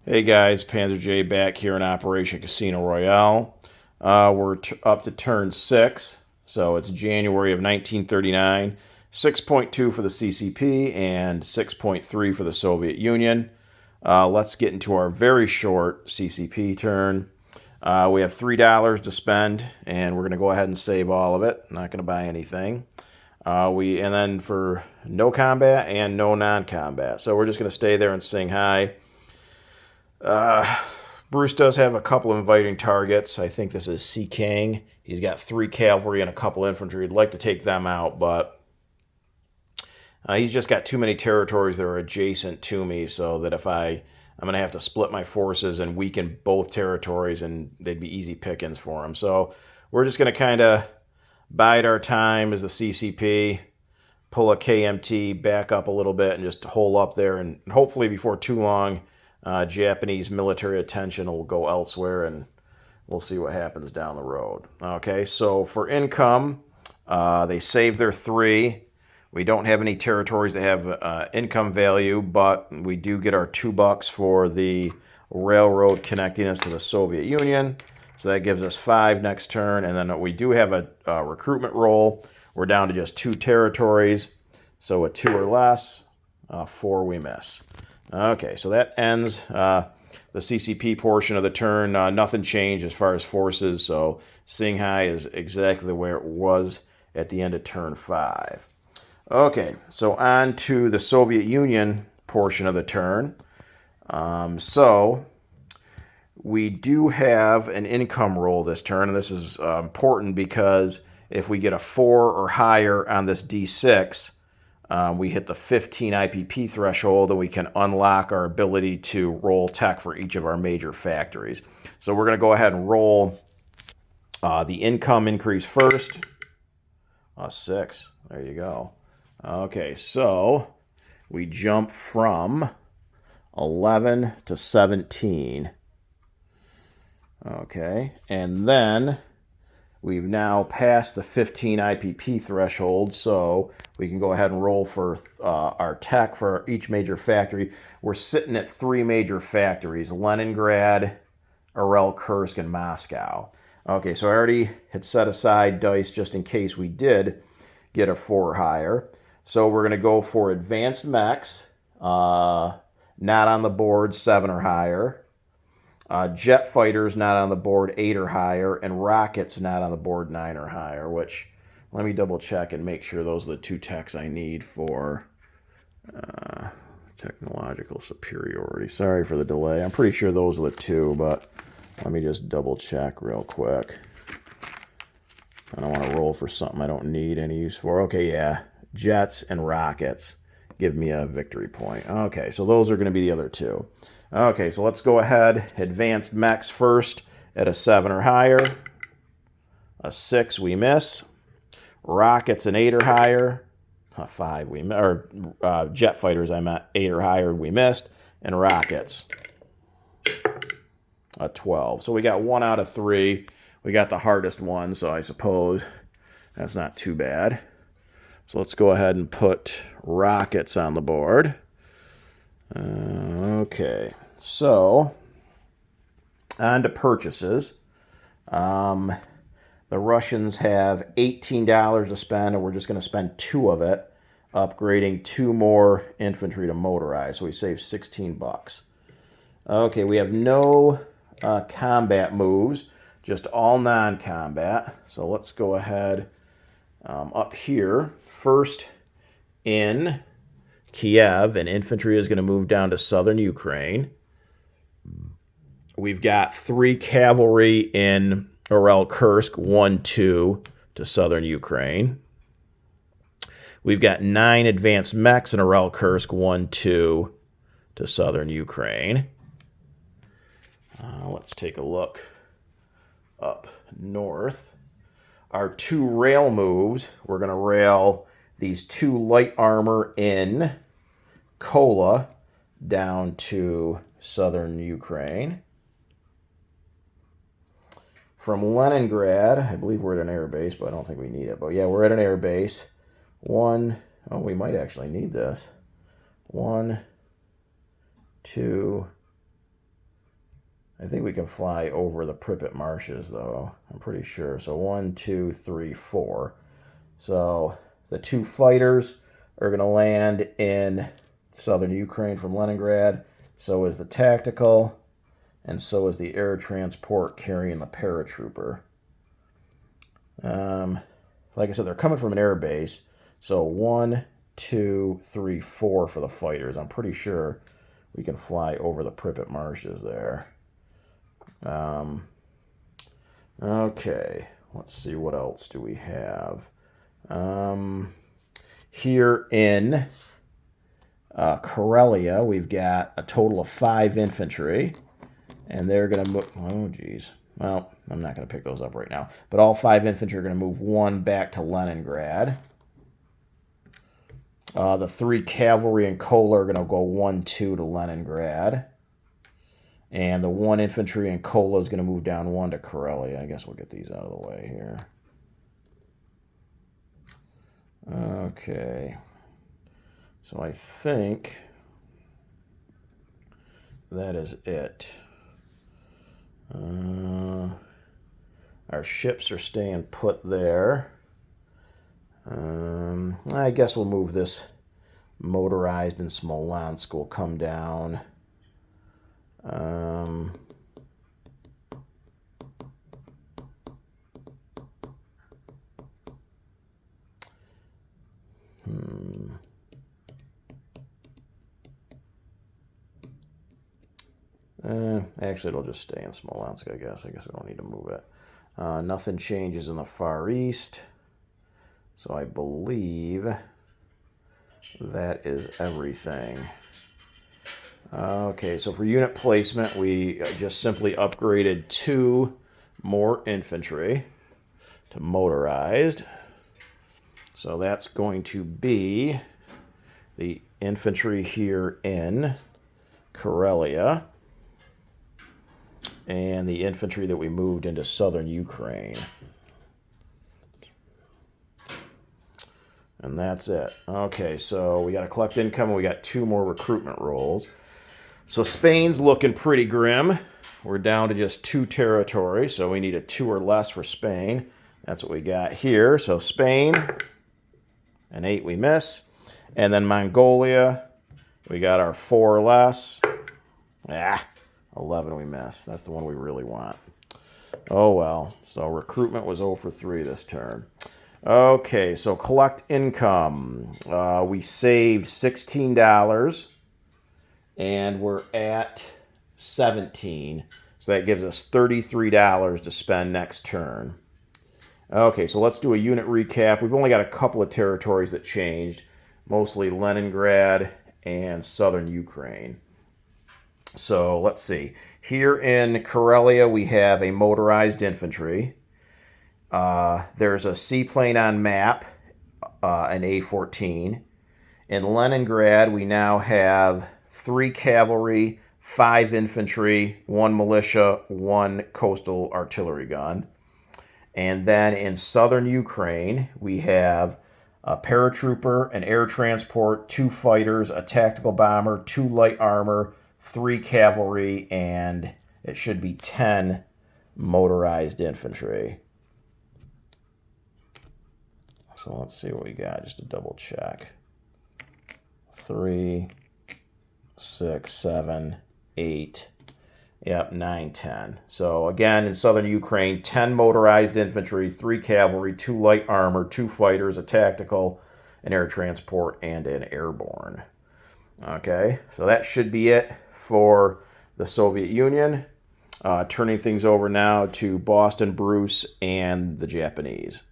Hey guys, Panzer J back here in Operation Casino Royale. We're up to turn 6, so it's January of 1939. 6.2 for the CCP and 6.3 for the Soviet Union. Let's get into our very short CCP turn. We have $3 to spend, and we're going to go ahead and save all of it. Not going to buy anything. And then for no combat and no non-combat. So we're just going to stay there and sing hi. Bruce does have a couple of inviting targets. I think this is C. King. He's got 3 cavalry and a couple infantry. He'd like to take them out, but he's just got too many territories that are adjacent to me, so that I'm going to have to split my forces and weaken both territories, and they'd be easy pickings for him. So we're just going to kind of bide our time as the CCP, pull a KMT, back up a little bit, and just hole up there, and hopefully before too long, Japanese military attention will go elsewhere, and we'll see what happens down the road. Okay, so for income, they saved their 3. We don't have any territories that have income value, but we do get our $2 for the railroad connecting us to the Soviet Union. So that gives us 5 next turn, and then we do have a recruitment roll. We're down to just 2 territories, so with 2 or less, 4 we miss. Okay, so that ends the CCP portion of the turn. Nothing changed as far as forces, so Singhai is exactly where it was at the end of turn 5. Okay, so on to the Soviet Union portion of the turn. So we do have an income roll this turn, and this is important because if we get a 4 or higher on this D6, we hit the 15 IPP threshold, and we can unlock our ability to roll tech for each of our major factories. So we're going to go ahead and roll the income increase first. 6. There you go. Okay, so we jump from 11 to 17. Okay, and then we've now passed the 15 IPP threshold, so we can go ahead and roll for our tech for each major factory. We're sitting at 3 major factories: Leningrad, Royale, Kursk, and Moscow. Okay, so I already had set aside dice just in case we did get a 4 or higher. So we're going to go for advanced mechs, not on the board, 7 or higher. Jet fighters not on the board, 8 or higher, and rockets not on the board, 9 or higher, which, let me double check and make sure those are the 2 techs I need for technological superiority. Sorry for the delay. I'm pretty sure those are the 2, but let me just double check real quick. I don't want to roll for something I don't need any use for. Okay, yeah, jets and rockets give me a victory point. Okay, so those are going to be the other 2. Okay, so let's go ahead. Advanced mechs first at a 7 or higher. A 6 we miss. Rockets an 8 or higher. A 5 we miss. Or jet fighters, I'm at 8 or higher, we missed. And rockets a 12. So we got 1 out of 3. We got the hardest one, so I suppose that's not too bad. So let's go ahead and put rockets on the board. Okay, so on to purchases. The Russians have $18 to spend, and we're just going to spend 2 of it, upgrading 2 more infantry to motorized, so we save $16. Okay, we have no combat moves, just all non-combat. So let's go ahead up here. First in Kiev, and infantry is going to move down to southern Ukraine. We've got 3 cavalry in Royale, Kursk, 1, 2 to southern Ukraine. We've got 9 advanced mechs in Royale, Kursk, 1, 2 to southern Ukraine. Let's take a look up north. Our 2 rail moves, we're going to rail these 2 light armor in Kola down to southern Ukraine. From Leningrad, I believe we're at an air base, but I don't think we need it. But yeah, we're at an air base. 1, oh, we might actually need this. 1, 2, I think we can fly over the Pripyat marshes, though. I'm pretty sure. So 1, 2, 3, 4. So the 2 fighters are going to land in southern Ukraine from Leningrad. So is the tactical, and so is the air transport carrying the paratrooper. Like I said, they're coming from an air base. So 1, 2, 3, 4 for the fighters. I'm pretty sure we can fly over the Pripyat marshes there. Okay, let's see, what else do we have? Here in Karelia, we've got a total of 5 infantry, and they're going to move. Oh, geez. Well, I'm not going to pick those up right now. But all 5 infantry are going to move 1 back to Leningrad. The 3 cavalry and Kola are going to go 1, 2 to Leningrad. And the 1 infantry and Kola is going to move down 1 to Karelia. I guess we'll get these out of the way here. Okay. So I think that is it. Our ships are staying put there. I guess we'll move this motorized in Smolensk. Will come down. Actually, it'll just stay in Smolensk, I guess. I guess we don't need to move it. Nothing changes in the Far East. So I believe that is everything. Okay, so for unit placement, we just simply upgraded 2 more infantry to motorized. So that's going to be the infantry here in Karelia and the infantry that we moved into southern Ukraine. And that's it. Okay, so we got to collect income, and we got 2 more recruitment rolls. So Spain's looking pretty grim. We're down to just 2 territories, so we need a 2 or less for Spain. That's what we got here. So Spain, an 8 we miss. And then Mongolia, we got our 4 or less. 11 we miss. That's the one we really want. Oh well. So recruitment was 0 for 3 this turn. Okay, so collect income. We saved $16, and we're at 17. So that gives us $33 to spend next turn. Okay, so let's do a unit recap. We've only got a couple of territories that changed, mostly Leningrad and southern Ukraine. So let's see. Here in Karelia, we have a motorized infantry. There's a seaplane on map, an A-14. In Leningrad, we now have 3 cavalry, 5 infantry, 1 militia, 1 coastal artillery gun. And then in southern Ukraine, we have a paratrooper, an air transport, 2 fighters, a tactical bomber, 2 light armor, 3 cavalry, and it should be 10 motorized infantry. So let's see what we got, just to double check. 3, 6, 7, 8, yep, 9, 10. So again, in southern Ukraine, 10 motorized infantry, 3 cavalry, 2 light armor, 2 fighters, a tactical, an air transport, and an airborne. Okay, so that should be it for the Soviet Union. Turning things over now to Boston, Bruce, and the Japanese.